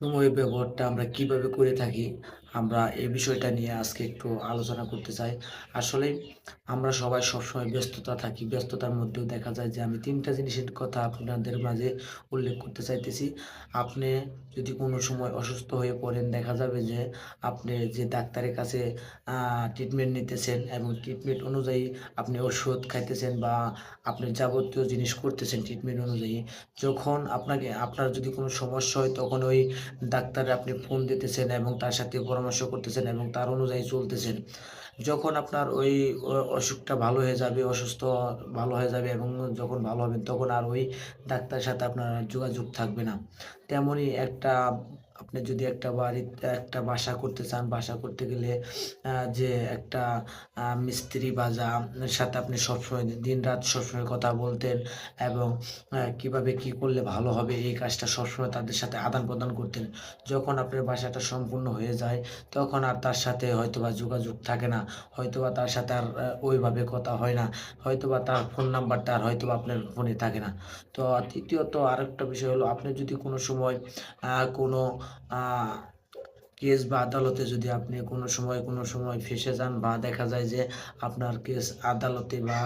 সময় ব্যবহারটা আমরা কিভাবে করে থাকি, আমরা এই বিষয়টা নিয়ে আজকে একটু আলোচনা করতে চাই। আসলে আমরা সবাই সবসময় ব্যস্ততা থাকি। ব্যস্ততার মধ্যেও দেখা যায় যে আমি ৩ টা জিনিসের কথা আপনাদের মাঝে উল্লেখ করতে চাইতেছি। আপনি যদি কোনো সময় অসুস্থ হয়ে পড়েন, দেখা যাবে যে আপনি যে ডাক্তারের কাছে আ ট্রিটমেন্ট নিতেছেন এবং ট্রিটমেন্ট অনুযায়ী আপনি ওষুধ খাইতেছেন বা আপনি যাবতীয় জিনিস করতেছেন ট্রিটমেন্ট অনুযায়ী। যখন আপনার যদি কোনো সমস্যা হয় তখন ওই ডাক্তারে আপনি ফোন দিতেছেন এবং তার সাথে পরামর্শ করতেছেন এবং তার অনুযায়ী চলতেছেন। যখন আপনার ওই অসুখটা ভালো হয়ে যাবে, ভালো হয়ে যাবে এবং যখন ভালো হবেন তখন আর ওই ডাক্তারের সাথে আপনার আর যোগাযোগ থাকবে না। তেমনই আপনি যদি একটা বাড়িতে একটা বাসা করতে চান, বাসা করতে গেলে যে একটা মিস্ত্রি বা সাথে আপনি সবসময় দিনরাত সবসময় কথা বলতেন এবং কিভাবে কি করলে ভালো হবে এই কাজটা সবসময় তাদের সাথে আদান-প্রদান করতেন। যখন আপনার বাসাটা সম্পূর্ণ হয়ে যায়, তখন আর তার সাথে হয়তোবা যোগাযোগ থাকে না। হয়তোবা তার সাথে আর ওইভাবে কথা হয় না। হয়তোবা তার ফোন নাম্বারটা আর হয়তোবা আপনার ফোনে থাকে না। তো তৃতীয়ত আরেকটা বিষয় হলো আপনি যদি কোনো সময় কোনো আ কেস বা আদালতে যদি আপনি কোনো সময় ফেঁসে যান বা দেখা যায় যে আপনার কেস আদালতে বা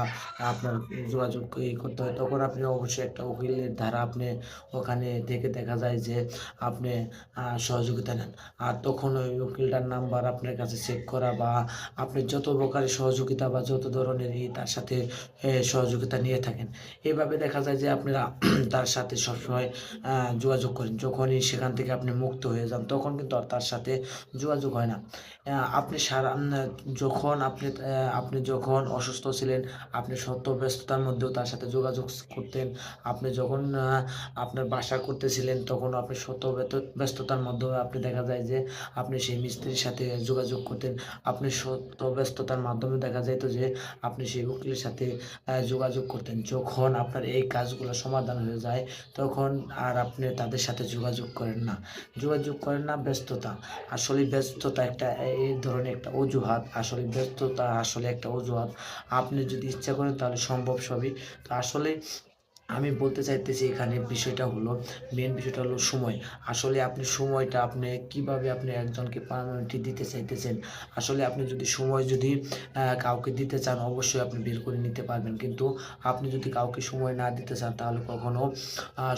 আপনার যোগাযোগ করতে হয়, তখন আপনি অবশ্যই একটা উকিলের দ্বারা আপনি ওখানে থেকে দেখা যায় যে আপনি সহযোগিতা নেন। আর তখন ওই উকিলটার নাম্বার আপনার কাছে চেক করা বা আপনি যত প্রকারের সহযোগিতা বা যত ধরনের তার সাথে সহযোগিতা নিয়ে থাকেন। এভাবে দেখা যায় যে আপনারা তার সাথে সবসময় আ যোগাযোগ করেন। যখনই সেখান থেকে আপনি মুক্ত হয়ে যান, তখন কিন্তু আর তার সাথে যোগাযোগ হয় না। আপনি সারা আপনি যখন অসুস্থ ছিলেন, আপনি শত ব্যস্ততার মধ্যেও তার সাথে যোগাযোগ করতেন। আপনি যখন আপনার বাসা করতেছিলেন, তখনও আপনি শত ব্যস্ততার মধ্যেও আপনি দেখা যায় যে আপনি সেই মিস্ত্রির সাথে যোগাযোগ করতেন। আপনি শত ব্যস্ততার মাধ্যমে দেখা যাইত যে আপনি সেই উকিলের সাথে যোগাযোগ করতেন। যখন আপনার এই কাজগুলো সমাধান হয়ে যায়, তখন আর আপনি তাদের সাথে যোগাযোগ করেন না। যোগাযোগ করেন না ব্যস্ততা। আসলে ব্যস্ততা একটা এই ধরনের একটা অজুহাত। আসলে ব্যস্ততা আসলে একটা অজুহাত। আপনি যদি ইচ্ছা করেন তাহলে সম্ভব সবই। তো আসলে আমি বলতে চাইতেছি এখানে মেইন বিষয়টা হলো সময়। আসলে আপনি কিভাবে আপনি একজনকে পার্মানেন্টলি দিতে চাইতেছেন। আসলে আপনি যদি সময় যদি কাউকে দিতে চান অবশ্যই আপনি বের করে নিতে পারবেন। কিন্তু আপনি যদি কাউকে সময় না দিতে চান তাহলে কখনো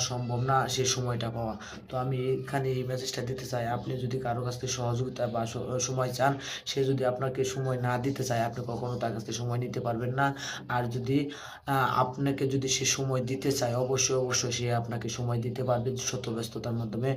সম্ভব না সে সময়টা পাওয়া। তো আমি এখানে এই মেসেজটা দিতে চাই, আপনি যদি কারো কাছ থেকে সহযোগিতা বা সময় চান, সে যদি আপনাকে সময় না দিতে চায় আপনি কখনো তার কাছ থেকে সময় নিতে পারবেন না। আর যদি আ আপনাকে যদি সে সময় দিতে চায় অবশ্যই সে আপনাকে সময় দিতে পারবে শত ব্যস্ততার মাধ্যমে।